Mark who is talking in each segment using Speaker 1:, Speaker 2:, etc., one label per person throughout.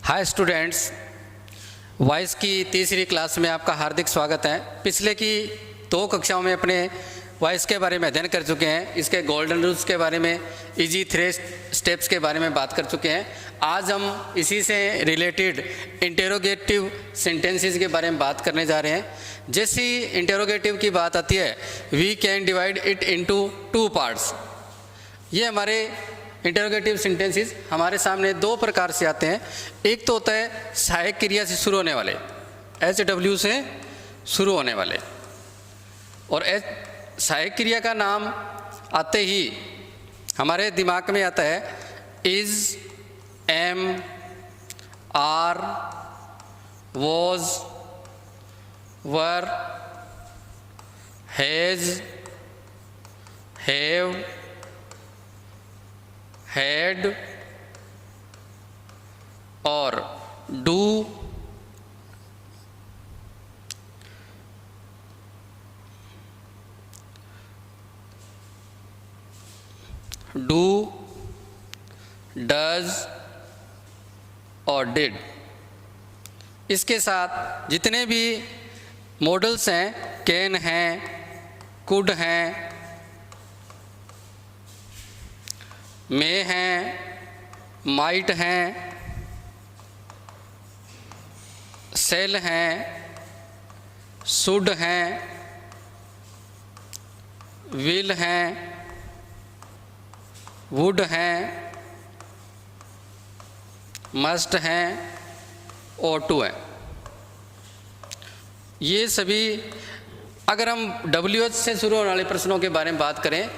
Speaker 1: Hi students, voice की तीसरी class में आपका हार्दिक स्वागत है। पिछले की 2 कक्षाओं में अपने वॉइस के बारे में अध्ययन कर चुके हैं, इसके गोल्डन रूल्स के बारे में, इजी 3 स्टेप्स के बारे में बात कर चुके हैं। आज हम इसी से रिलेटेड इंटेरोगेटिव सेंटेंसेस के बारे में बात करने जा रहे हैं। जैसे ही इंटेरोगेटिव की बात आती है, we can divide it into 2 parts. ये हमारे इंटेरोगेटिव सेंटेंसेस हमारे सामने 2 प्रकार से आते हैं। एक तो होता है सहायक क्रिया से शुरू होने वाले, SW से शुरू होने वाले, और सहायक क्रिया का नाम आते ही हमारे दिमाग में आता है is, am, are, was, were, has, have, had और डू, डज और डिड। इसके साथ जितने भी मॉडल्स हैं, कैन हैं, कुड हैं, मे हैं, माइट हैं, सेल हैं, शुड हैं, विल हैं, वुड हैं, मस्ट हैं, और टू हैं। ये सभी, अगर हम WH से शुरू होने वाले प्रश्नों के बारे में बात करें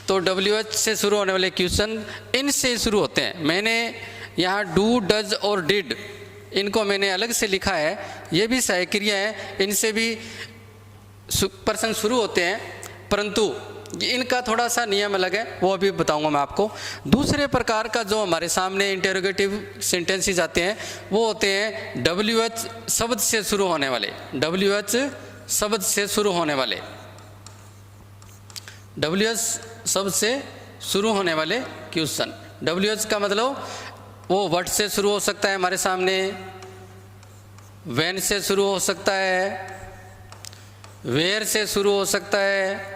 Speaker 1: तो WH से शुरू होने वाले क्वेश्चन इनसे शुरू होते हैं। मैंने यहाँ डू, डज और डिड, इनको मैंने अलग से लिखा है। ये भी सहायक क्रिया है, इनसे भी प्रश्न शुरू होते हैं, परंतु इनका थोड़ा सा नियम अलग है, वो अभी बताऊंगा मैं आपको। दूसरे प्रकार का जो हमारे सामने इंटेरोगेटिव सेंटेंसेस आते हैं वो होते हैं WH शब्द से शुरू होने वाले, WH शब्द से शुरू होने वाले, WH शब्द से शुरू होने वाले क्वेश्चन। WH का मतलब वो व्हाट से शुरू हो सकता है हमारे सामने, व्हेन से शुरू हो सकता है, वेयर से शुरू हो सकता है,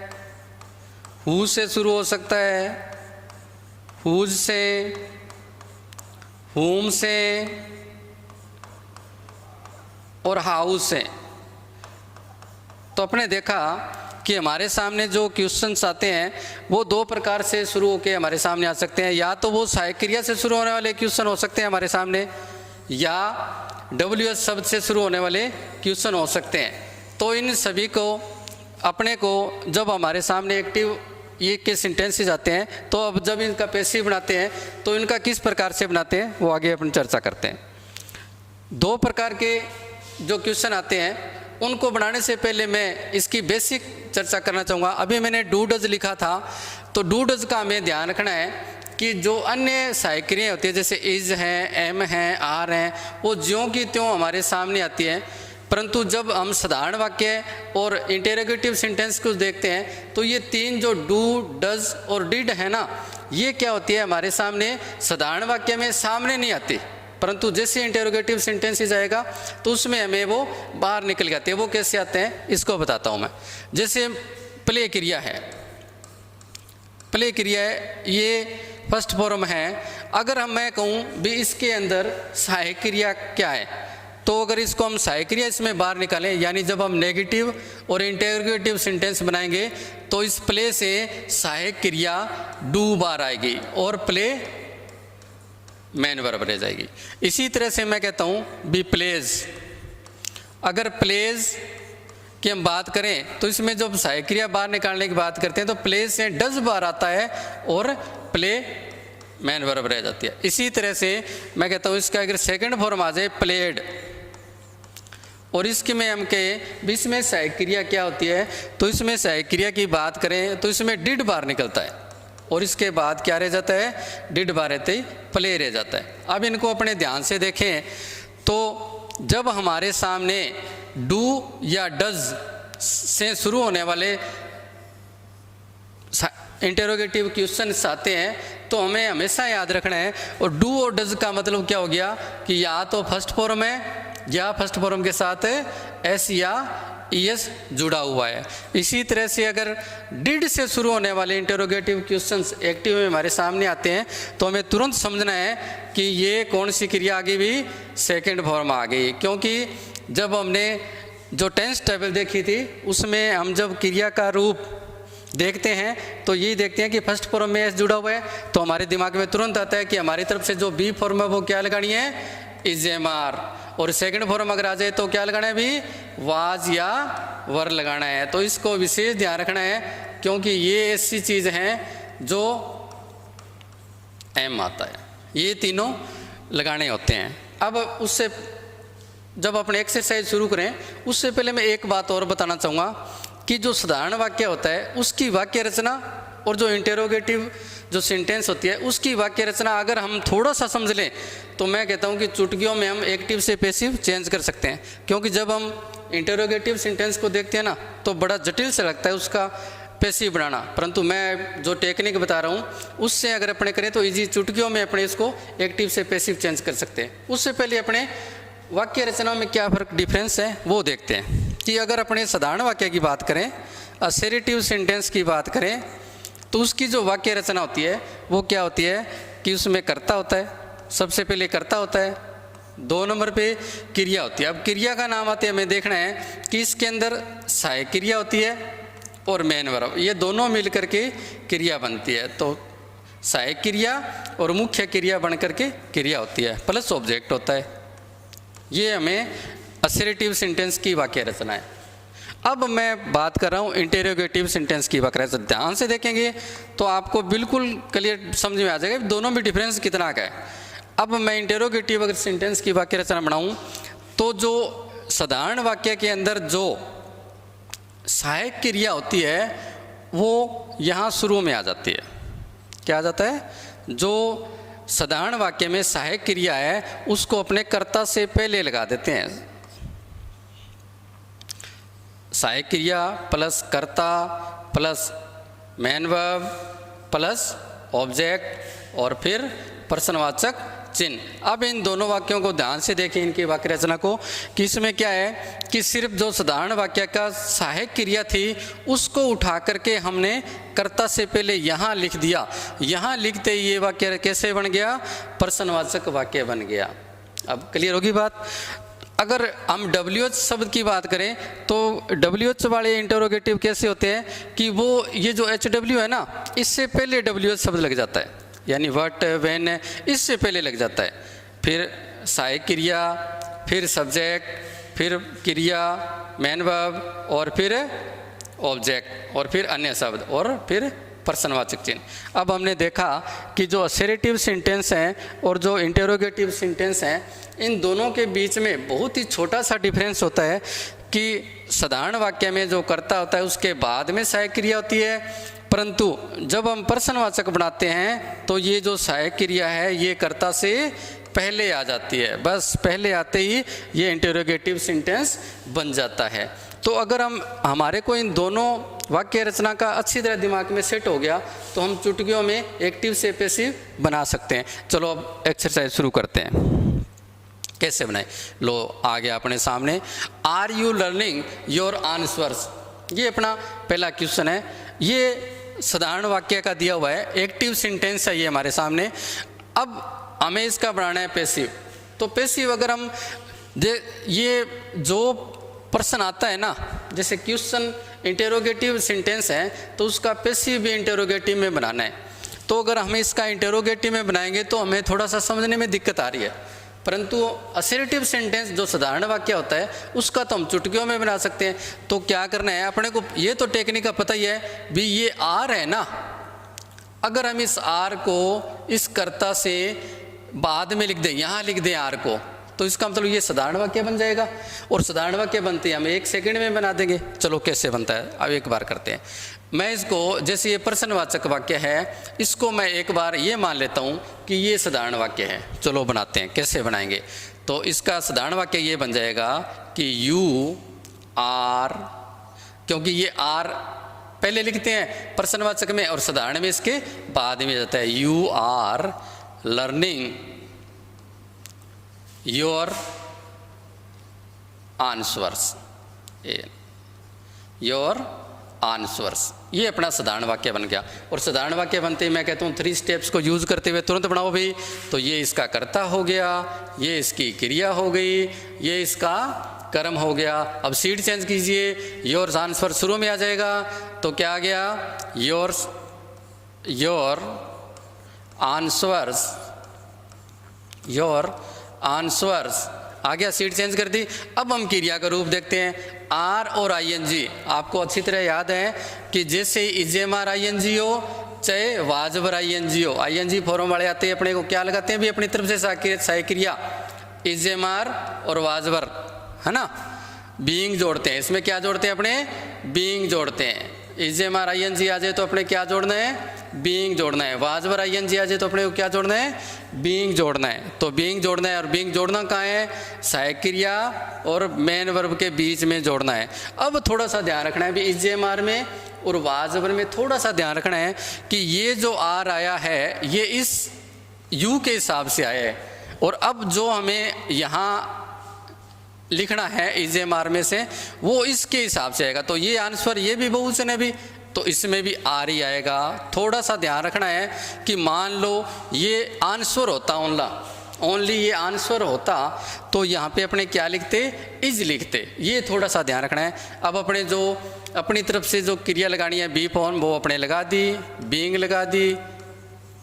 Speaker 1: हु से शुरू हो सकता है, हुज से, हुम से और हाउ से। तो आपने देखा कि हमारे सामने जो क्वेश्चंस आते हैं वो 2 प्रकार से शुरू होकर हमारे सामने आ सकते हैं। या तो वो सहायक क्रिया से शुरू होने वाले क्वेश्चन हो सकते हैं हमारे सामने, या WH शब्द से शुरू होने वाले क्वेश्चन हो सकते हैं। तो इन सभी को अपने को जब हमारे सामने एक्टिव ये के सेंटेंसेस आते हैं, तो अब जब इनका पैसिव बनाते हैं तो इनका किस प्रकार से बनाते हैं वो आगे अपन चर्चा करते हैं। 2 प्रकार के जो क्वेश्चन आते हैं उनको बनाने से पहले मैं इसकी बेसिक चर्चा करना चाहूँगा। अभी मैंने डू डज लिखा था, तो डू डज का हमें ध्यान रखना है कि जो अन्य सहायक क्रियाएं होती है जैसे इज हैं, एम हैं, आर हैं, वो ज्यों की त्यों हमारे सामने आती है। परंतु जब हम साधारण वाक्य और इंटेरोगेटिव सेंटेंस को देखते हैं तो ये 3 जो डू, डज और डिड है ना, ये क्या होती है हमारे सामने साधारण वाक्य में सामने नहीं आती, परंतु जैसे इंटेरोगेटिव सेंटेंसेस आएगा तो उसमें हमें वो बाहर निकल जाते हैं। वो कैसे आते हैं इसको बताता हूँ मैं। जैसे प्ले क्रिया है, प्ले क्रिया है, ये फर्स्ट फॉर्म है। अगर मैं कहूँ भी इसके अंदर सहायक क्रिया क्या है, तो अगर इसको हम सहायक क्रिया इसमें बाहर निकालें, यानी जब हम नेगेटिव और इंटेरोगेटिव सेंटेंस बनाएंगे तो इस प्ले से सहायक क्रिया डू बाहर आएगी और प्ले मैन वर्ब रह जाएगी। इसी तरह से मैं कहता हूँ बी प्लेज। अगर प्लेज की हम बात करें तो इसमें जब सहायक क्रिया बाहर निकालने की बात करते हैं तो प्लेज से डज बाहर आता है और प्ले मैन वर्ब रह जाती है। इसी तरह से मैं कहता हूँ इसका अगर सेकंड फॉर्म आ जाए प्लेड, और इसके में हम कहें इसमें सहायक क्रिया क्या होती है, तो इसमें सहायक क्रिया की बात करें तो इसमें डिड बाहर निकलता है और इसके बाद क्या रह जाता है, डिड बाहर रहते ही प्ले रह जाता है। अब इनको अपने ध्यान से देखें तो जब हमारे सामने डू या डज से शुरू होने वाले इंटेरोगेटिव क्वेश्चन आते हैं तो हमें हमेशा याद रखना है। और डू और डज का मतलब क्या हो गया कि या तो फर्स्ट फॉर्म है या फर्स्ट फॉर्म के साथ एस या ईएस जुड़ा हुआ है। इसी तरह से अगर डिड से शुरू होने वाले इंटरोगेटिव क्वेश्चंस एक्टिव में हमारे सामने आते हैं तो हमें तुरंत समझना है कि ये कौन सी क्रिया आ गई भी, सेकंड फॉर्म आ गई। क्योंकि जब हमने जो टेंस टेबल देखी थी उसमें हम जब क्रिया का रूप देखते हैं तो यही देखते हैं कि फर्स्ट फॉर्म में एस जुड़ा हुआ है, तो हमारे दिमाग में तुरंत आता है कि हमारी तरफ से जो बी फॉर्म है वो क्या लगानी है, इज एम आर। और सेकंड फॉर्म अगर आ जाए तो क्या लगाना है भी, वाज या वर लगाना है। तो इसको विशेष ध्यान रखना है क्योंकि ये ऐसी चीज़ हैं जो एम आता है, ये तीनों लगाने होते हैं। अब उससे जब अपने एक्सरसाइज शुरू करें उससे पहले मैं एक बात और बताना चाहूँगा कि जो साधारण वाक्य होता है उसकी वाक्य रचना और जो इंटेरोगेटिव जो सेंटेंस होती है उसकी वाक्य रचना अगर हम थोड़ा सा समझ लें तो मैं कहता हूँ कि चुटकियों में हम एक्टिव से पैसिव चेंज कर सकते हैं। क्योंकि जब हम इंटेरोगेटिव सेंटेंस को देखते हैं ना तो बड़ा जटिल से लगता है उसका पैसिव बनाना, परंतु मैं जो टेक्निक बता रहा हूँ उससे अगर अपने करें तो इजी चुटकियों में अपने इसको एक्टिव से पैसिव चेंज कर सकते हैं। उससे पहले अपने वाक्य रचना में क्या फ़र्क डिफरेंस है वो देखते हैं कि अगर अपने साधारण वाक्य की बात करें, असर्टिव सेंटेंस की बात करें, तो उसकी जो वाक्य रचना होती है वो क्या होती है कि उसमें कर्ता होता है, सबसे पहले कर्ता होता है, 2 नंबर पे क्रिया होती है। अब क्रिया का नाम आते हमें देखना है कि इसके अंदर सहायक क्रिया होती है और मेन वर्ब, ये दोनों मिल करके क्रिया बनती है। तो सहायक क्रिया और मुख्य क्रिया बन करके क्रिया होती है, प्लस ऑब्जेक्ट होता है। ये हमें असर्टिव सेंटेंस की वाक्य रचना है। अब मैं बात कर रहा हूँ इंटेरोगेटिव सेंटेंस की वाक्य रचना। ध्यान से देखेंगे तो आपको बिल्कुल क्लियर समझ में आ जाएगा दोनों में डिफरेंस कितना का है। अब मैं इंटेरोगेटिव अगर सेंटेंस की वाक्य रचना बनाऊँ तो जो साधारण वाक्य के अंदर जो सहायक क्रिया होती है वो यहाँ शुरू में आ जाती है। क्या आ जाता है, जो साधारण वाक्य में सहायक क्रिया है उसको अपने कर्ता से पहले लगा देते हैं। सहायक क्रिया प्लस कर्ता plus main verb plus object और फिर प्रश्नवाचक चिन्ह। अब इन दोनों वाक्यों को ध्यान से देखें, इनकी वाक्य रचना को, कि इसमें क्या है कि सिर्फ जो साधारण वाक्य का सहायक क्रिया थी उसको उठा करके हमने कर्ता से पहले यहाँ लिख दिया। यहाँ लिखते ही ये वाक्य कैसे बन गया, प्रश्नवाचक वाक्य बन गया। अब क्लियर होगी बात। अगर हम WH शब्द की बात करें तो WH वाले इंटरोगेटिव कैसे होते हैं कि वो ये जो HW है ना इससे पहले WH शब्द लग जाता है, यानी व्हाट व्हेन इससे पहले लग जाता है, फिर सहायक क्रिया, फिर सब्जेक्ट, फिर क्रिया, मेन वर्ब और फिर ऑब्जेक्ट और फिर अन्य शब्द और फिर प्रश्नवाचक चिन्ह। अब हमने देखा कि जो असर्टिव सेंटेंस हैं और जो इंटेरोगेटिव सेंटेंस हैं इन दोनों के बीच में बहुत ही छोटा सा डिफरेंस होता है कि साधारण वाक्य में जो कर्ता होता है उसके बाद में सहायक क्रिया होती है, परंतु जब हम प्रश्नवाचक बनाते हैं तो ये जो सहायक क्रिया है ये कर्ता से पहले आ जाती है। बस पहले आते ही ये इंटेरोगेटिव सेंटेंस बन जाता है। तो अगर हमारे को इन दोनों वाक्य रचना का अच्छी तरह दिमाग में सेट हो गया तो हम चुटकियों में एक्टिव से पैसिव बना सकते हैं। चलो अब एक्सरसाइज शुरू करते हैं। कैसे बनाए, लो आ गया अपने सामने, are you learning your answers, ये अपना पहला क्वेश्चन है। ये साधारण वाक्य का दिया हुआ है, एक्टिव सेंटेंस है ये हमारे सामने। अब हमें इसका बनाना है पैसिव। तो पैसिव अगर हम ये जो प्रश्न आता है ना, जैसे क्वेश्चन इंटेरोगेटिव सेंटेंस है तो उसका पैसिव भी इंटेरोगेटिव में बनाना है। तो अगर हमें इसका इंटेरोगेटिव में बनाएंगे तो हमें थोड़ा सा समझने में दिक्कत आ रही है, परंतु असर्टिव सेंटेंस जो साधारण वाक्य होता है उसका तो हम चुटकियों में बना सकते हैं। तो क्या करना है अपने को, ये तो टेक्निक का पता ही है भी, ये आर है ना, अगर हम इस आर को इस कर्ता से बाद में लिख दें, यहाँ लिख दें आर को, तो इसका मतलब ये साधारण वाक्य बन जाएगा। और साधारण वाक्य बनते हैं हम 1 सेकंड में बना देंगे। चलो कैसे बनता है अब एक बार करते हैं। मैं इसको, जैसे ये प्रश्नवाचक वाक्य है इसको मैं एक बार ये मान लेता हूँ कि ये साधारण वाक्य है। चलो बनाते हैं, कैसे बनाएंगे। तो इसका साधारण वाक्य ये बन जाएगा कि यू आर, क्योंकि ये आर पहले लिखते हैं प्रश्नवाचक में और साधारण में इसके बाद में जाता है। You are learning your answers, your answers, ये अपना साधारण वाक्य बन गया। और साधारण वाक्य बनते ही मैं कहता हूँ 3 स्टेप्स को यूज करते हुए तुरंत बनाओ भाई। तो ये इसका कर्ता हो गया, ये इसकी क्रिया हो गई, ये इसका कर्म हो गया। अब सीड चेंज कीजिए, योर आंसर शुरू में आ जाएगा। तो क्या आ गया, योर आंसर्स, योर आंसर्स आ गया, सीट चेंज कर दी। अब हम क्रिया का रूप देखते हैं, आर और आईएनजी। आपको अच्छी तरह याद है कि जैसे इजेमार आईएनजी हो चाहे वाजबर आईएनजी हो, आईएनजी फॉर्म वाले आते हैं अपने को क्या लगाते हैं भी अपनी तरफ से सहायक क्रिया इजेमार और वाजबर, है ना, बीइंग जोड़ते हैं। इसमें क्या जोड़ते हैं अपने, बीइंग जोड़ते हैं। इजेमार आईएनजी आ जाए तो अपने क्या जोड़ना है, बीइंग जोड़ना है। वाजबर आईएनजी आ जाए तो अपने को क्या जोड़ना है, बीइंग जोड़ना है। तो बीइंग जोड़ना है, और बीइंग जोड़ना कहाँ है, सहायक क्रिया और मेन वर्ब के बीच में जोड़ना है। अब थोड़ा सा ध्यान रखना है भी इजेमार में और वाजबर में थोड़ा सा ध्यान रखना है कि ये जो आर आया है ये इस यू के हिसाब से आया है, और अब जो हमें यहाँ लिखना है इजेमार में से वो इसके हिसाब से आएगा। तो ये आंसर, ये भी बहुवचन है भी, तो इसमें भी आर ही आएगा। थोड़ा सा ध्यान रखना है कि मान लो ये आंसर होता ओनली ये आंसर होता तो यहाँ पे अपने क्या लिखते, इज लिखते। ये थोड़ा सा ध्यान रखना है। अब अपने जो अपनी तरफ से जो क्रिया लगानी है बी फॉर्म वो अपने लगा दी, बीइंग लगा दी,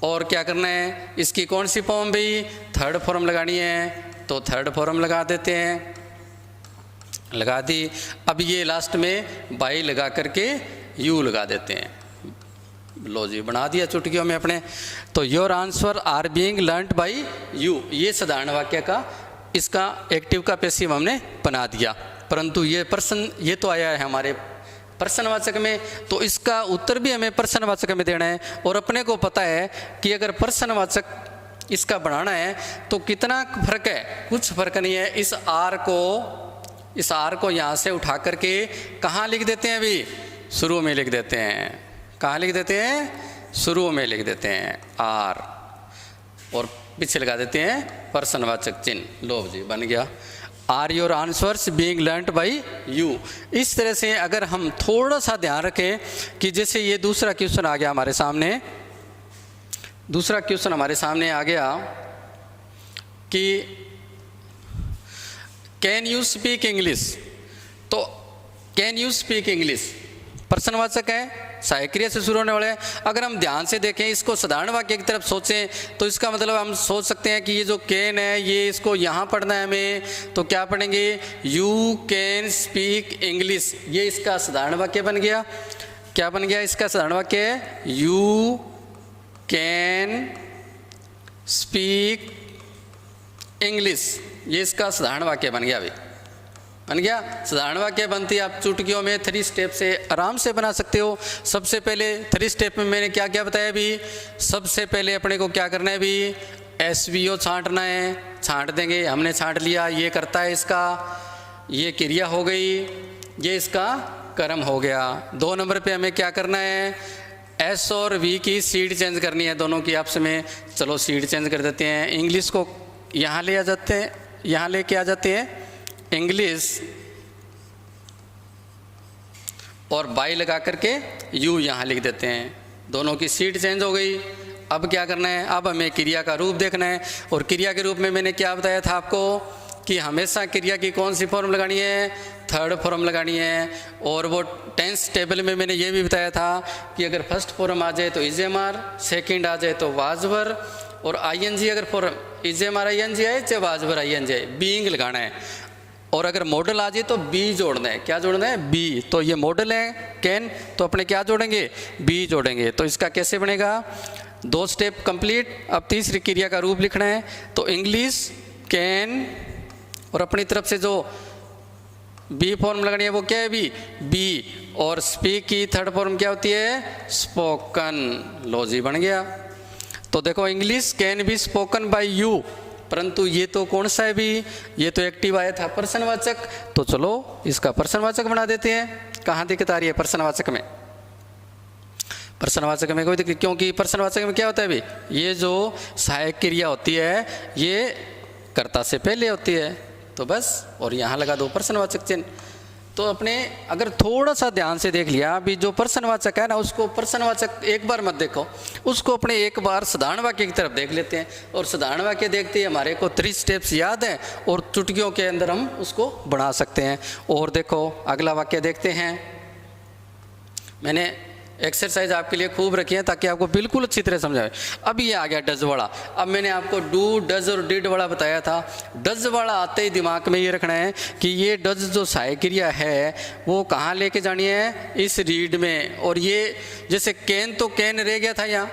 Speaker 1: और क्या करना है, इसकी कौन सी फॉर्म भाई, थर्ड फॉर्म लगानी है तो थर्ड फॉर्म लगा देते हैं, लगा दी। अब ये लास्ट में बाई लगा करके यू लगा देते हैं। लो जी, बना दिया चुटकियों में अपने। तो your answer are being learned by you, ये साधारण वाक्य का इसका एक्टिव का पैसिव हमने बना दिया। परंतु ये पर्सन, ये तो आया है हमारे प्रश्नवाचक में, तो इसका उत्तर भी हमें प्रश्नवाचक में देना है। और अपने को पता है कि अगर प्रश्नवाचक इसका बनाना है तो कितना फर्क है, कुछ फर्क नहीं है। इस आर को यहाँ से उठा करके कहाँ लिख देते हैं अभी, शुरू में लिख देते हैं। कहाँ लिख देते हैं, शुरू में लिख देते हैं आर, और पीछे लगा देते हैं प्रश्नवाचक चिन्ह। लो जी, बन गया are your answers being learned by you. इस तरह से अगर हम थोड़ा सा ध्यान रखें कि जैसे ये दूसरा क्वेश्चन आ गया हमारे सामने, दूसरा क्वेश्चन हमारे सामने आ गया कि कैन यू स्पीक इंग्लिश। तो कैन यू स्पीक इंग्लिश प्रश्नवाचक है, सहायक क्रिया से शुरू होने वाले हैं। अगर हम ध्यान से देखें, इसको साधारण वाक्य की तरफ सोचें तो इसका मतलब हम सोच सकते हैं कि ये जो कैन है ये इसको यहाँ पढ़ना है हमें, तो क्या पढ़ेंगे, यू कैन स्पीक इंग्लिश। ये इसका साधारण वाक्य बन गया। क्या बन गया इसका साधारण वाक्य, यू कैन स्पीक इंग्लिश। ये इसका साधारण वाक्य बन गया। अभी बन गया साधारण वाक्य। बनती आप चुटकियों में 3 स्टेप से आराम से बना सकते हो। सबसे पहले 3 स्टेप में मैंने क्या क्या बताया भी, सबसे पहले अपने को क्या करना है भी, SVO छांटना है, छांट देंगे। हमने छांट लिया, ये करता है इसका, ये क्रिया हो गई, ये इसका कर्म हो गया। 2 नंबर पे हमें क्या करना है, S और V की सीड चेंज करनी है दोनों की आपस में। चलो सीड चेंज कर देते हैं, इंग्लिश को यहाँ ले आ जाते हैं, यहाँ लेके आ जाते हैं इंग्लिश, और बाई लगा करके यू यहाँ लिख देते हैं। दोनों की सीट चेंज हो गई। अब क्या करना है, अब हमें क्रिया का रूप देखना है। और क्रिया के रूप में मैंने क्या बताया था आपको कि हमेशा क्रिया की कौन सी फॉर्म लगानी है, थर्ड फॉर्म लगानी है। और वो टेंस टेबल में मैंने ये भी बताया था कि अगर फर्स्ट फॉर्म आ जाए तो इजेमार, सेकंड आ जाए तो वाजबर, और आईएनजी अगर फॉर्म इजेमार आईएनजी आए चाहे वाजबर आईएनजी आए, बीइंग लगाना है। और अगर मॉडल आ जाए तो बी जोड़ना है। क्या जोड़ना है, बी। तो ये मॉडल है कैन, तो अपने क्या जोड़ेंगे, बी जोड़ेंगे। तो इसका कैसे बनेगा, 2 स्टेप कंप्लीट। अब तीसरी क्रिया का रूप लिखना है। तो इंग्लिश कैन, और अपनी तरफ से जो बी फॉर्म लगानी है वो क्या है, बी। और स्पीक की थर्ड फॉर्म क्या होती है, स्पोकन। लो जी, बन गया। तो देखो English can be spoken by you, परंतु ये तो कौन सा है भी, ये तो एक्टिव आया था प्रश्नवाचक। तो चलो इसका प्रश्नवाचक बना देते हैं। कहाँ दिक्कत आ रही है प्रश्नवाचक में, प्रश्नवाचक में कोई दिक्कत, क्योंकि प्रश्नवाचक में क्या होता है अभी, ये जो सहायक क्रिया होती है ये कर्ता से पहले होती है, तो बस, और यहाँ लगा दो प्रश्नवाचक चिन्ह। तो अपने अगर थोड़ा सा ध्यान से देख लिया, अभी जो प्रश्नवाचक है ना उसको प्रश्नवाचक एक बार मत देखो, उसको अपने एक बार साधारण वाक्य की तरफ देख लेते हैं, और साधारण वाक्य देखते ही हमारे को 3 स्टेप्स याद हैं और चुटकियों के अंदर हम उसको बढ़ा सकते हैं। और देखो अगला वाक्य देखते हैं, मैंने एक्सरसाइज आपके लिए खूब रखी है ताकि आपको बिल्कुल अच्छी तरह समझाए। अब ये आ गया डज वाला। अब मैंने आपको डू, डज और डिड वाला बताया था। डज वाला आते ही दिमाग में ये रखना है कि ये डज जो सहायक क्रिया है वो कहाँ लेके जानी है, इस रीड में। और ये जैसे कैन, तो कैन रह गया था, यहाँ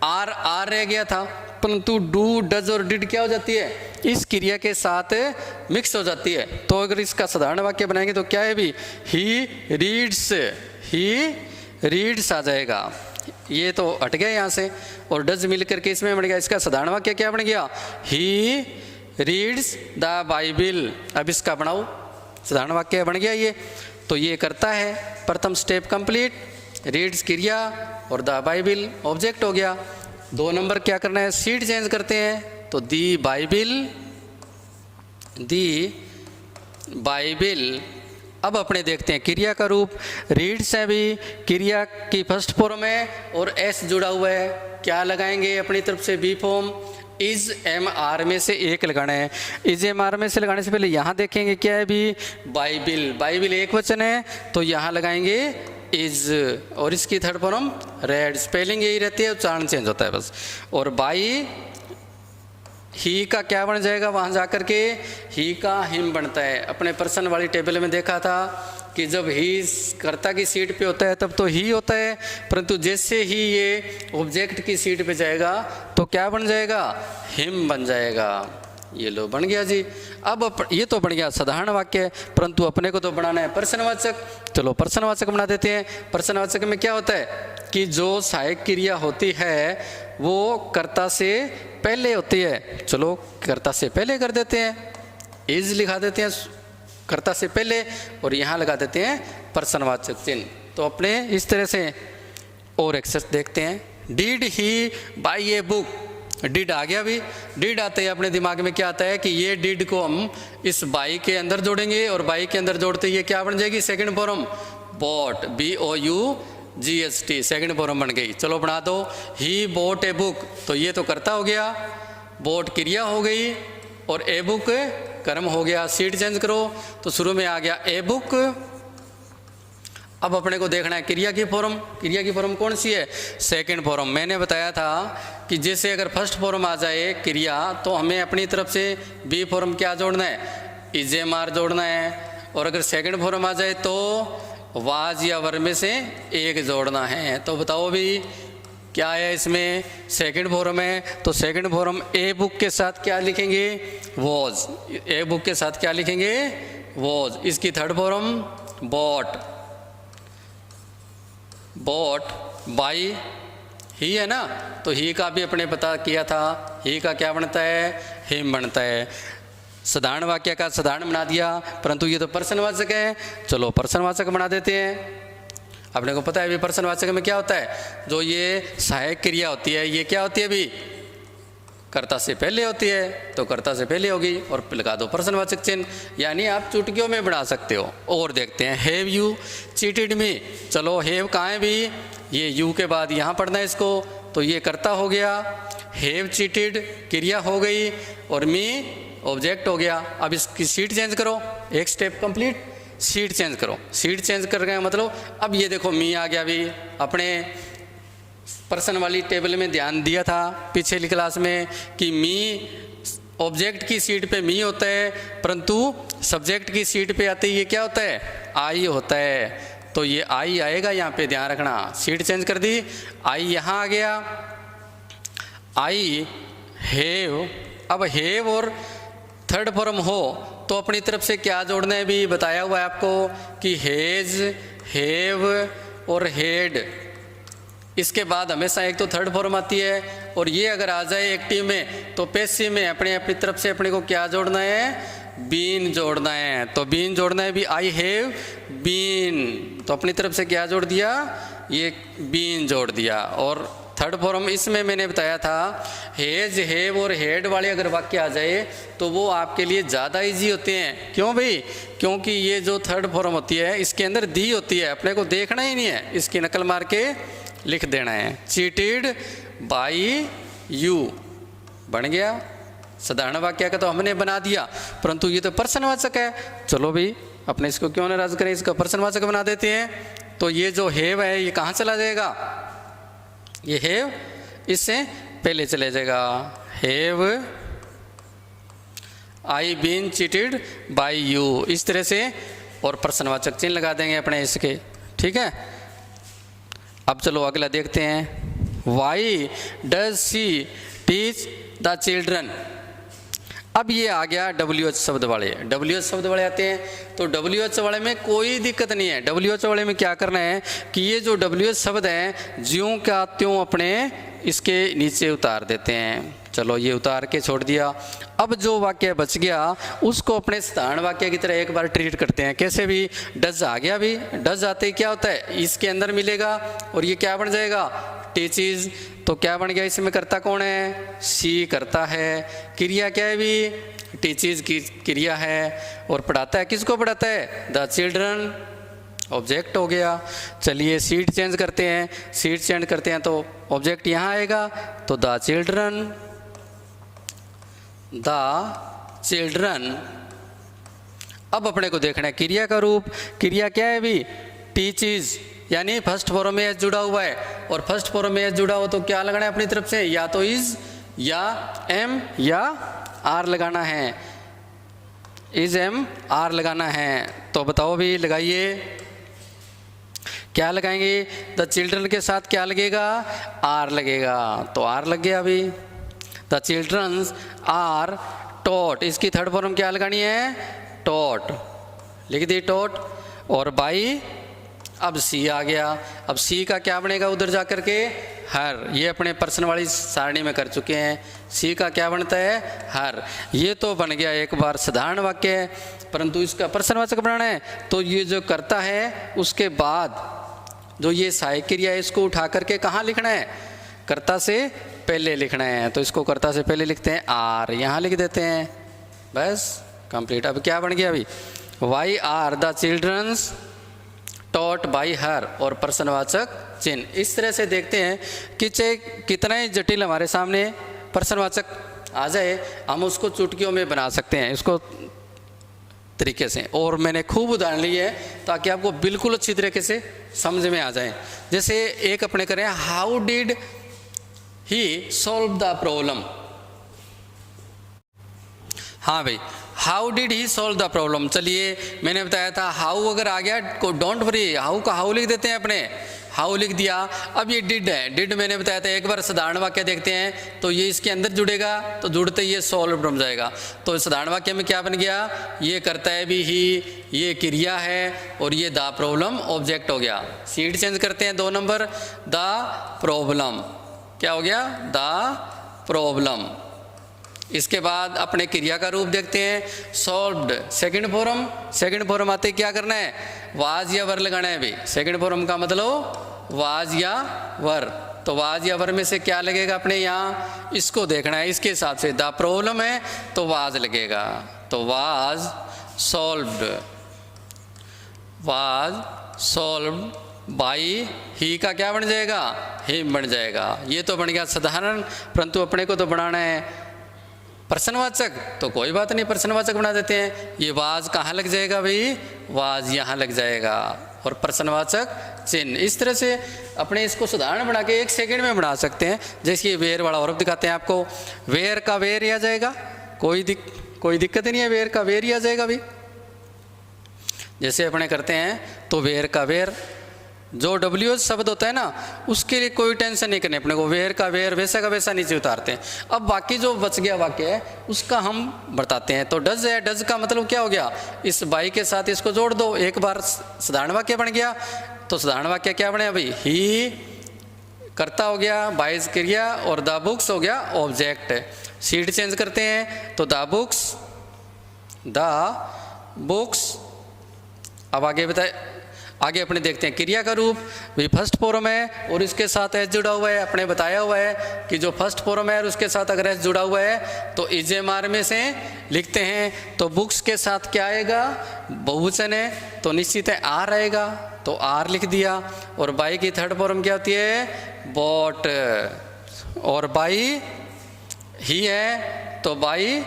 Speaker 1: आर रह गया था, परंतु डू, डज और डिड क्या हो जाती है, इस क्रिया के साथ मिक्स हो जाती है। तो अगर इसका साधारण वाक्य बनाएंगे तो क्या है भी, ही रीड्स आ जाएगा। ये तो हट गया यहाँ से, और डज मिल करके इसमें बन गया। इसका साधारण वाक्य क्या बन गया, ही रीड्स द बाइबिल। अब इसका बनाओ, साधारण वाक्य बन गया ये। तो ये करता है, प्रथम स्टेप कंप्लीट, रीड्स क्रिया और द बाइबिल ऑब्जेक्ट हो गया। 2 नंबर क्या करना है, सीट चेंज करते हैं, तो दी बाइबिल। अब अपने देखते हैं क्रिया का रूप, रीड्स है भी, क्रिया की फर्स्ट फॉर्म है और एस जुड़ा हुआ है, क्या लगाएंगे अपनी तरफ से, be form. Is am are में से एक लगाना है। इज एम आर में से लगाने से पहले यहाँ देखेंगे क्या है भी, बाइबिल एक वचन है तो यहाँ लगाएंगे इज, और इसकी थर्ड फॉर्म रेड। स्पेलिंग यही रहती है, उच्चारण चेंज होता है बस। और बाई, ही का क्या बन जाएगा, वहाँ जाकर के ही का हिम बनता है। अपने पर्सन वाली टेबल में देखा था कि जब ही कर्ता की सीट पे होता है तब तो ही होता है, परंतु जैसे ही ये ऑब्जेक्ट की सीट पे जाएगा तो क्या बन जाएगा, हिम बन जाएगा। ये लो बन गया जी। अब ये तो बन गया साधारण वाक्य, परंतु अपने को तो बनाना है प्रश्नवाचक। चलो प्रश्नवाचक बना देते हैं। प्रश्नवाचक में क्या होता है कि जो सहायक क्रिया होती है वो कर्ता से पहले होती है। चलो कर्ता से पहले कर देते हैं, इज लिखा देते हैं कर्ता से पहले, और यहाँ लगा देते हैं प्रश्नवाचक चिन्ह। तो अपने इस तरह से और एक्सरसाइज देखते हैं। Did he buy a book, did आ गया भी। डिड आते ही अपने दिमाग में क्या आता है कि ये डिड को हम इस बाई के अंदर जोड़ेंगे, और बाई के अंदर जोड़ते ये क्या बन जाएगी, second form bought, BOUGHT, second form बन गई। चलो बना दो, ही बॉट ए बुक, तो ये तो करता हो गया, बॉट क्रिया हो गई और ए बुक कर्म हो गया। सीट चेंज करो तो शुरू में आ गया ए बुक। अब अपने को देखना है क्रिया की फॉर्म। क्रिया की फॉर्म कौन सी है, सेकंड फॉर्म। मैंने बताया था कि जैसे अगर फर्स्ट फॉर्म आ जाए क्रिया तो हमें अपनी तरफ से बी फॉर्म क्या जोड़ना है, इजेमार जोड़ना है, और अगर सेकंड फॉर्म आ जाए तो वाज या वर में से एक जोड़ना है। तो बताओ भी क्या है इसमें, सेकंड फॉर्म है तो सेकंड फॉर्म ए बुक के साथ क्या लिखेंगे, वॉज। ए बुक के साथ क्या लिखेंगे, वॉज। इसकी थर्ड फॉर्म बॉट, बाई ही है ना, तो ही का भी अपने पता किया था, ही का क्या बनता है, हिम बनता है। साधारण वाक्य का साधारण बना दिया, परंतु ये तो प्रश्नवाचक है। चलो प्रश्नवाचक बना देते हैं। अपने को पता है भी प्रश्नवाचक में क्या होता है, जो ये सहायक क्रिया होती है ये क्या होती है भी, कर्ता से पहले होती है, तो कर्ता से पहले होगी और लगा दो प्रश्नवाचक चिन्ह। यानी आप चुटकियों में बना सकते हो। और देखते हैं, हैव यू चीटेड मी। चलो हैव कहाँ है भी, ये यू के बाद यहाँ पढ़ना है इसको, तो ये कर्ता हो गया, हैव चीटेड क्रिया हो गई और मी ऑब्जेक्ट हो गया। अब इसकी सीट चेंज करो, एक स्टेप कंप्लीट, सीट चेंज करो। सीट चेंज कर गए मतलब अब ये देखो मी आ गया भी। अपने पर्सन वाली टेबल में ध्यान दिया था पिछली क्लास में कि मी ऑब्जेक्ट की सीट पे मी होता है, परंतु सब्जेक्ट की सीट पे आते ही ये क्या होता है, आई होता है। तो ये आई आएगा यहाँ पे, ध्यान रखना। सीट चेंज कर दी, आई यहाँ आ गया, आई हैव। अब हैव और थर्ड फॉर्म हो तो अपनी तरफ से क्या जोड़ना है भी, बताया हुआ है आपको कि हैज, हैव और हैड। इसके बाद हमेशा एक तो थर्ड फॉर्म आती है, और ये अगर आ जाए एक्टिव में तो पैसिव में अपनी तरफ से अपने को क्या जोड़ना है, बीन जोड़ना है। तो बीन जोड़ना है भी, आई हैव बीन, तो अपनी तरफ से क्या जोड़ दिया, ये बीन जोड़ दिया। और थर्ड फॉर्म इसमें मैंने बताया था हेज, हैव और हेड वाले अगर वाक्य आ जाए तो वो आपके लिए ज़्यादा इजी होते हैं। क्यों भाई? क्योंकि ये जो थर्ड फॉर्म होती है इसके अंदर दी होती है, अपने को देखना ही नहीं है, इसकी नकल मार के लिख देना है। चीटेड बाई यू बन गया। साधारण वाक्य का तो हमने बना दिया, परंतु ये तो प्रश्नवाचक है। चलो भाई अपने इसको क्यों नाराज करें, इसका प्रश्नवाचक बना देते हैं। तो ये जो हैव है ये कहाँ चला जाएगा? ये हैव इससे पहले चले जाएगा। Have I been cheated by you, इस तरह से, और प्रश्नवाचक चिन्ह लगा देंगे अपने इसके। ठीक है, अब चलो अगला देखते हैं। Why does she teach the children. अब ये आ गया WH शब्द वाले। WH शब्द वाले आते हैं तो WH वाले में कोई दिक्कत नहीं है। WH वाले में क्या करना है कि ये जो WH शब्द हैं ज्यों का त्यों अपने इसके नीचे उतार देते हैं। चलो ये उतार के छोड़ दिया। अब जो वाक्य बच गया उसको अपने साधारण वाक्य की तरह एक बार ट्रीट करते हैं। कैसे भी? डज आ गया भी, डज आते ही क्या होता है इसके अंदर मिलेगा और ये क्या बन जाएगा? टीचीज। तो क्या बन गया इसमें? कर्ता कौन है? सी करता है। क्रिया क्या है भी? टीचीज की क्रिया है। और पढ़ाता है, किसको पढ़ाता है? द चिल्ड्रन, ऑब्जेक्ट हो गया। चलिए सीट चेंज करते हैं। सीट चेंज करते हैं तो ऑब्जेक्ट यहाँ आएगा, तो द चिल्ड्रन, द चिल्ड्रन। अब अपने को देखना है क्रिया का रूप। क्रिया क्या है भी? टीचीज, यानी फर्स्ट फॉर्म में एस जुड़ा हुआ है, और फर्स्ट फॉर्म में एस जुड़ा हो तो क्या लगाना है अपनी तरफ से? या तो इज या एम या आर लगाना है। इज एम आर लगाना है। तो बताओ भी, लगाइए। क्या लगाएंगे? द चिल्ड्रन के साथ क्या लगेगा? आर लगेगा। तो आर लग गया अभी। द चिल्ड्रंस आर टॉट, इसकी थर्ड फॉर्म क्या लगानी है? टॉट, लिख दी टॉट। और बाई, अब सी आ गया। अब सी का क्या बनेगा उधर जा कर के? हर। ये अपने प्रश्न वाली सारणी में कर चुके हैं। सी का क्या बनता है? हर। ये तो बन गया एक बार साधारण वाक्य, परंतु इसका प्रश्नवाचक बनाना है तो ये जो करता है उसके बाद जो ये सहायक क्रिया है इसको उठा करके कहाँ लिखना है? कर्ता से पहले लिखना है। तो इसको कर्ता से पहले लिखते हैं आर, यहाँ लिख देते हैं, बस कंप्लीट। अब क्या बन गया अभी? Why are the childrens taught by her, और प्रश्नवाचक चिन्ह। इस तरह से देखते हैं कि चाहे कितना ही जटिल हमारे सामने प्रश्नवाचक आ जाए, हम उसको चुटकियों में बना सकते हैं इसको तरीके से। और मैंने खूब उदाहरण ली है ताकि आपको बिल्कुल अच्छी तरीके से समझ में आ जाए। जैसे एक अपने करें, how did he solve the problem. हाँ भाई, how did he solve the problem. चलिए मैंने बताया था हाउ अगर आ गया को डोंट वरी, हाउ का हाउ लिख देते हैं अपने, हाउ लिख दिया। अब ये डिड है, डिड मैंने बताया था। एक बार साधारण वाक्य देखते हैं तो ये इसके अंदर जुड़ेगा, तो जुड़ते ये सॉल्व बन जाएगा। तो साधारण वाक्य में क्या बन गया? ये करता है भी ही, ये क्रिया है, और ये द प्रॉब्लम ऑब्जेक्ट हो गया। सीट चेंज करते हैं 2 नंबर, द प्रॉब्लम क्या हो गया? The problem. इसके बाद अपने क्रिया का रूप देखते हैं, solved. Second form, second form आते क्या करना है? वाज या वर लगाना है भाई। सेकंड फॉर्म का मतलब वाज या वर। तो वाज या वर में से क्या लगेगा अपने यहाँ? इसको देखना है। इसके हिसाब से द प्रॉब्लम है तो वाज लगेगा। तो was solved, was solved by he का क्या बन जाएगा? हिम बन जाएगा। ये तो बन गया साधारण, परंतु अपने को तो बनाना है प्रश्नवाचक। तो कोई बात नहीं, प्रश्नवाचक बना देते हैं। ये वाज कहाँ लग जाएगा भाई? वाज यहाँ लग जाएगा, और प्रश्नवाचक चिन्ह। इस तरह से अपने इसको साधारण बना के 1 सेकंड में बना सकते हैं। जैसे ये वेयर वाला और दिखाते हैं आपको। वेयर का वेयर ही आ जाएगा, कोई दिक्कत ही नहीं है, वेयर का वेयर ही आ जाएगा भाई। जैसे अपने करते हैं तो वेयर का वेयर, जो WH शब्द होता है ना उसके लिए कोई टेंशन नहीं करनी अपने को। वेयर का वेयर वैसा का वैसा नीचे उतारते हैं। अब बाकी जो बच गया वाक्य है उसका हम बताते हैं। तो डज है, डज का मतलब क्या हो गया? इस बाई के साथ इसको जोड़ दो, एक बार साधारण वाक्य बन गया। तो साधारण वाक्य क्या बने भाई? ही कर्ता हो गया, बाइज क्रिया, और द बुक्स हो गया ऑब्जेक्ट। सीट चेंज करते हैं तो द बुक्स, द बुक्स। अब आगे बताए, आगे अपने देखते हैं क्रिया का रूप भी फर्स्ट फॉर्म है और इसके साथ एस जुड़ा हुआ है। अपने बताया हुआ है कि जो फर्स्ट फॉर्म है और उसके साथ अगर एस जुड़ा हुआ है तो इजेमार में से लिखते हैं। तो बुक्स के साथ क्या आएगा, बहुवचन है तो निश्चित है आर आएगा, तो आर लिख दिया। और बाई की थर्ड फॉर्म क्या होती है, बॉट। और बाई ही है तो बाई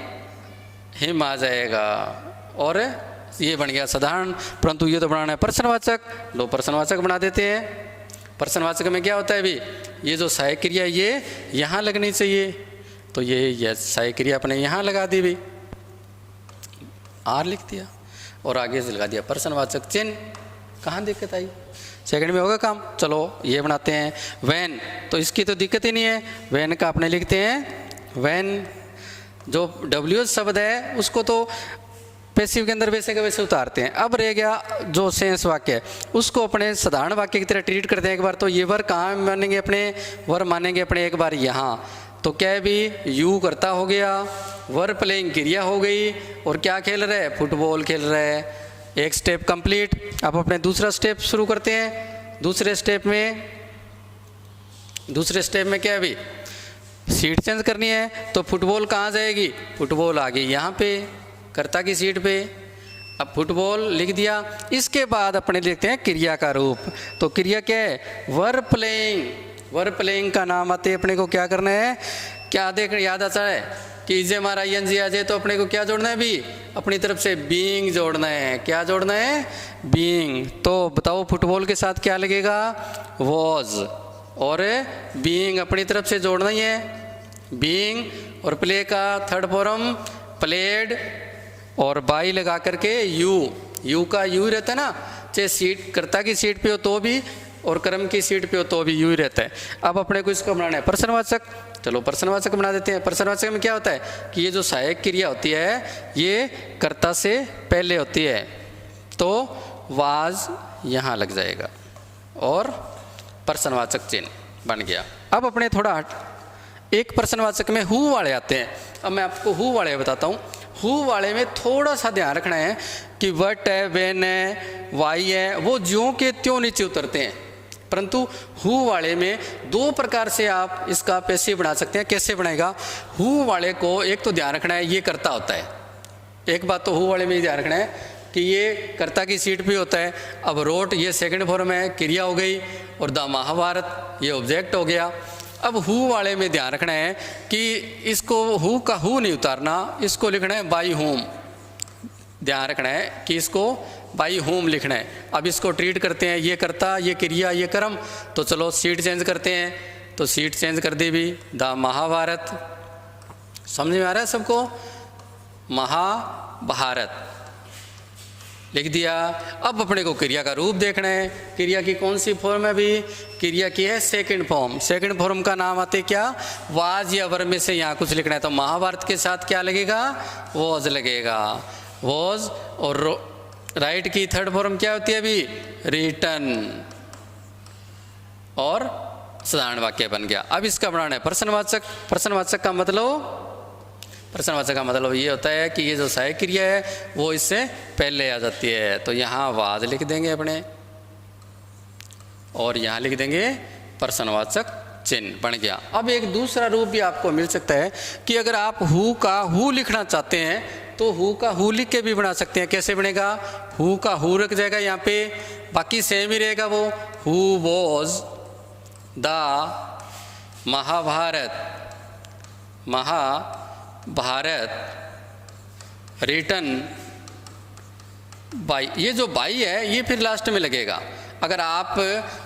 Speaker 1: हिम आ जाएगा। और ये बन गया साधारण, परंतु ये तो बनाना है प्रश्नवाचक। लो प्रश्नवाचक बना देते हैं। प्रश्नवाचक में क्या होता है भी, ये जो सहायक क्रिया ये यहाँ लगनी चाहिए, तो ये सहायक क्रिया अपने यहाँ लगा दी भी, आर लिख दिया और आगे से लगा दिया प्रश्नवाचक चिन्ह। कहाँ दिक्कत आई, सेकंड में होगा काम। चलो ये बनाते हैं वैन, तो इसकी तो दिक्कत ही नहीं है। वैन का अपने लिखते हैं वैन। जो डब्ल्यू शब्द है उसको तो पैसिव के अंदर वैसे के वैसे उतारते हैं। अब रह गया जो सेंस वाक्य है उसको अपने साधारण वाक्य की तरह ट्रीट करते हैं एक बार। तो ये वर कहाँ मानेंगे अपने, वर मानेंगे अपने एक बार यहाँ। तो क्या है भी, यू करता हो गया, वर प्लेइंग क्रिया हो गई, और क्या खेल रहे हैं, फुटबॉल खेल रहे हैं। एक स्टेप कंप्लीट। अब अपने दूसरा स्टेप शुरू करते हैं। दूसरे स्टेप में क्या है भी, सीट चेंज करनी है। तो फुटबॉल कहाँ जाएगी, फुटबॉल आ गई यहाँ पे कर्ता की सीट पे। अब फुटबॉल लिख दिया। इसके बाद अपने लिखते हैं क्रिया का रूप। तो क्रिया क्या है, वर प्लेइंग। वर प्लेइंग का नाम आते अपने को क्या करना है, क्या देख याद आता है कि इजे हमारा ING आ जाए तो अपने को क्या जोड़ना है भी, अपनी तरफ से बीइंग जोड़ना है। क्या जोड़ना है, बीइंग। तो बताओ फुटबॉल के साथ क्या लगेगा, वॉज। और बीइंग अपनी तरफ से जोड़ना ही है, बीइंग। और प्ले का थर्ड फॉर्म प्लेड, और बाई लगा करके यू का यू ही रहता है ना, चाहे सीट कर्ता की सीट पे हो तो भी और कर्म की सीट पे हो तो भी यू ही रहता है। अब अपने को इसको बनाना है प्रश्नवाचक। चलो प्रश्नवाचक बना देते हैं। प्रश्नवाचक में क्या होता है कि ये जो सहायक क्रिया होती है ये कर्ता से पहले होती है, तो वाज यहाँ लग जाएगा और प्रश्नवाचक चिन्ह बन गया। अब अपने थोड़ा एक प्रश्नवाचक में हु वाले आते हैं। अब मैं आपको हु वाले बताता हूँ। हु वाले में थोड़ा सा ध्यान रखना है कि वट है, वेन है, वाई है, वो ज्यों के त्यों नीचे उतरते हैं। परंतु हु वाले में दो प्रकार से आप इसका पैसिव बना सकते हैं। कैसे बनेगा, हु वाले को एक तो ध्यान रखना है ये कर्ता होता है। एक बात तो हु वाले में ध्यान रखना है कि ये कर्ता की सीट पे होता है। अब रोट ये सेकंड फॉर्म है, क्रिया हो गई, और द महाभारत ये ऑब्जेक्ट हो गया। अब हु वाले में ध्यान रखना है कि इसको हु का हु नहीं उतारना, इसको लिखना है बाई होम। ध्यान रखना है कि इसको बाई होम लिखना है। अब इसको ट्रीट करते हैं, ये कर्ता, ये क्रिया, ये कर्म। तो चलो सीट चेंज करते हैं। तो सीट चेंज कर दी भी, द महाभारत। समझ में आ रहा है सबको, महाभारत लिख दिया। अब अपने को क्रिया का रूप देखना है। क्रिया की कौन सी फॉर्म है भी, क्रिया की है सेकंड फॉर्म। सेकंड फॉर्म का नाम आते क्या, वाज या वर में से यहाँ कुछ लिखना है। तो महाभारत के साथ क्या लगेगा, वॉज लगेगा, वॉज। और राइट की थर्ड फॉर्म क्या होती है अभी, रिटन। और साधारण वाक्य बन गया। अब इसका बनाना है प्रश्नवाचक। प्रश्नवाचक का मतलब ये होता है कि ये जो सहायक क्रिया है वो इससे पहले आ जाती है। तो यहाँ वाज लिख देंगे अपने, और यहाँ लिख देंगे प्रश्नवाचक चिन्ह बन गया। अब एक दूसरा रूप भी आपको मिल सकता है कि अगर आप हु का हु लिखना चाहते हैं तो हु का हु लिख के भी बना सकते हैं। कैसे बनेगा, हु का हु रख जाएगा यहाँ पे, बाकी सेम ही रहेगा वो। Who was the Mahabharata written by. ये जो बाई है ये फिर लास्ट में लगेगा। अगर आप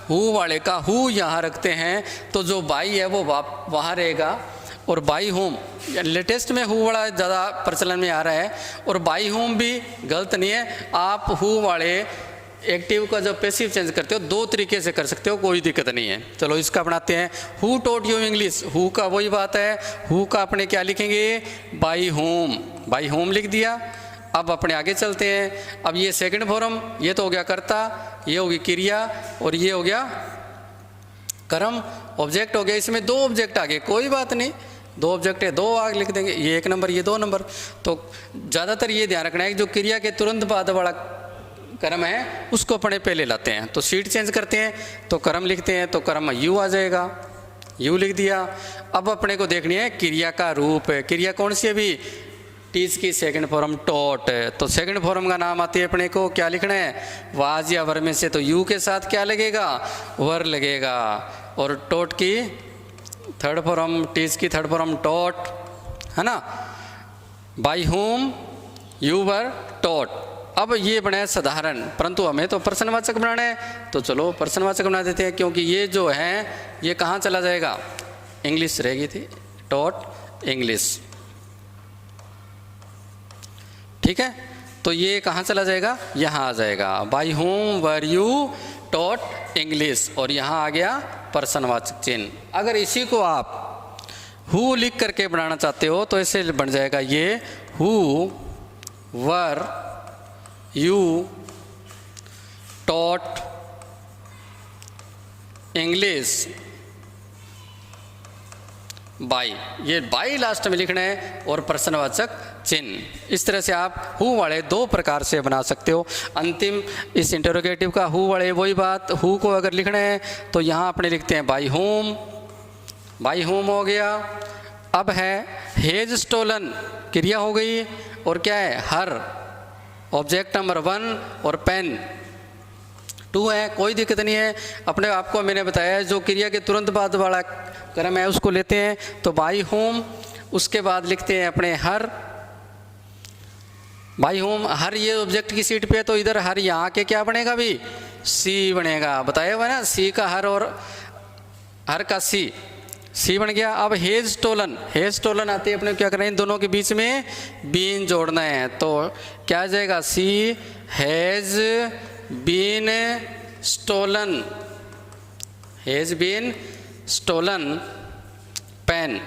Speaker 1: हु वाले का हु यहाँ रखते हैं तो जो बाई है वो वहाँ रहेगा। और बाई होम लेटेस्ट में हु वाला ज़्यादा प्रचलन में आ रहा है, और बाई होम भी गलत नहीं है। आप हु वाले एक्टिव का जब पैसिव चेंज करते हो दो तरीके से कर सकते हो, कोई दिक्कत नहीं है। चलो इसका बनाते हैं। Who taught you English, who का वही बात है। हु का अपने क्या लिखेंगे, बाई होम लिख दिया। अब अपने आगे चलते हैं। अब ये सेकंड फॉर्म, ये तो हो गया कर्ता, ये होगी क्रिया, और ये हो गया कर्म। ऑब्जेक्ट हो गया, इसमें दो ऑब्जेक्ट आ गए, कोई बात नहीं, दो ऑब्जेक्ट है, दो आग लिख देंगे, ये एक नंबर, ये दो नंबर। तो ज़्यादातर ये ध्यान रखना है कि जो क्रिया के तुरंत बाद वाला कर्म है उसको अपने पे ले लाते हैं। तो सीट चेंज करते हैं तो कर्म लिखते हैं, तो कर्म यू आ जाएगा, यू लिख दिया। अब अपने को देखनी है क्रिया का रूप। क्रिया कौन सी है अभी? टीच की सेकंड फॉर्म टॉट। तो सेकंड फॉर्म का नाम आती है अपने को क्या लिखना है? वाज या वर में से, तो यू के साथ क्या लगेगा? वर लगेगा। और टॉट की थर्ड फॉर्म, टीच की थर्ड फॉर्म टॉट, है ना। By whom you were taught. अब ये बना साधारण, परंतु हमें तो प्रश्नवाचक बनाना है, तो चलो प्रश्नवाचक बना देते हैं, क्योंकि ये जो है ये कहाँ चला जाएगा? इंग्लिश रहेगी थी, टॉट इंग्लिश, ठीक है। तो ये कहाँ चला जाएगा? यहाँ आ जाएगा। By whom were you taught English, और यहाँ आ गया प्रश्नवाचक चिन्ह। अगर इसी को आप हु लिख करके बनाना चाहते हो तो ऐसे बन जाएगा ये who were you taught English by. ये बाई लास्ट में लिखना है और प्रश्नवाचक चिन्ह। इस तरह से आप हु वाले दो प्रकार से बना सकते हो। अंतिम इस इंटरोगेटिव का हु वाले वही बात, हु को अगर लिखना है तो यहाँ अपने लिखते हैं बाई होम, बाई होम हो गया। अब है हेज स्टोलन, क्रिया हो गई, और क्या है? हर, ऑब्जेक्ट नंबर 1 और पेन 2 है, कोई दिक्कत नहीं है। अपने आपको मैंने बताया जो क्रिया के तुरंत बाद वाला कर्म है उसको लेते हैं, तो बाई होम, उसके बाद लिखते हैं अपने हर, बाई होम हर, ये ऑब्जेक्ट की सीट पे है तो इधर हर यहाँ के क्या बनेगा भी? सी बनेगा, बताया हुआ ना, सी का हर और हर का सी, सी बन गया। अब हेज स्टोलन, हेज स्टोलन आती है अपने क्या करना है? इन दोनों के बीच में बीन जोड़ना है, तो क्या आ जाएगा? She has been stolen, has been stolen pen,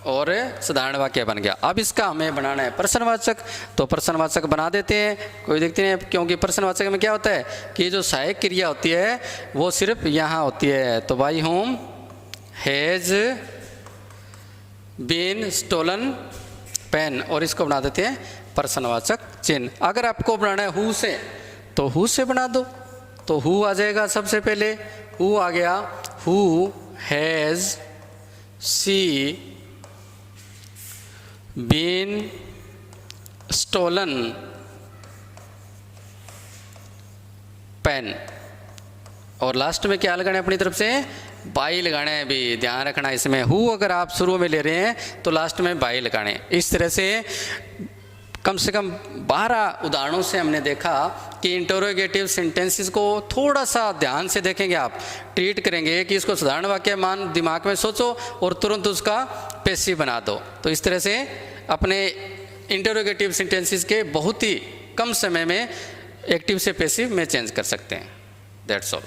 Speaker 1: और साधारण वाक्य बन गया। अब इसका हमें बनाना है प्रश्नवाचक, तो प्रश्नवाचक बना देते हैं, कोई दिक्कत नहीं है, क्योंकि प्रश्नवाचक में क्या होता है कि जो सहायक क्रिया होती है वो सिर्फ यहाँ होती है। तो by whom has been stolen pen, और इसको बना देते हैं प्रश्नवाचक चिन्ह। अगर आपको बनाना है हु से तो हु से बना दो, तो हु आ जाएगा सबसे पहले, हु आ गया, who has see been stolen pen, और लास्ट में क्या लगाना है अपनी तरफ से? बाई लगाना है भी, ध्यान रखना इसमें। हु अगर आप शुरू में ले रहे हैं तो लास्ट में बाई लगाने। इस तरह से कम से कम 12 उदाहरणों से हमने देखा कि इंटरोगेटिव सेंटेंसेस को थोड़ा सा ध्यान से देखेंगे, आप ट्रीट करेंगे कि इसको साधारण वाक्य मान दिमाग में सोचो और तुरंत उसका पैसिव बना दो। तो इस तरह से अपने इंटरोगेटिव सेंटेंसेस के बहुत ही कम समय में एक्टिव से पैसिव में चेंज कर सकते हैं। That's all.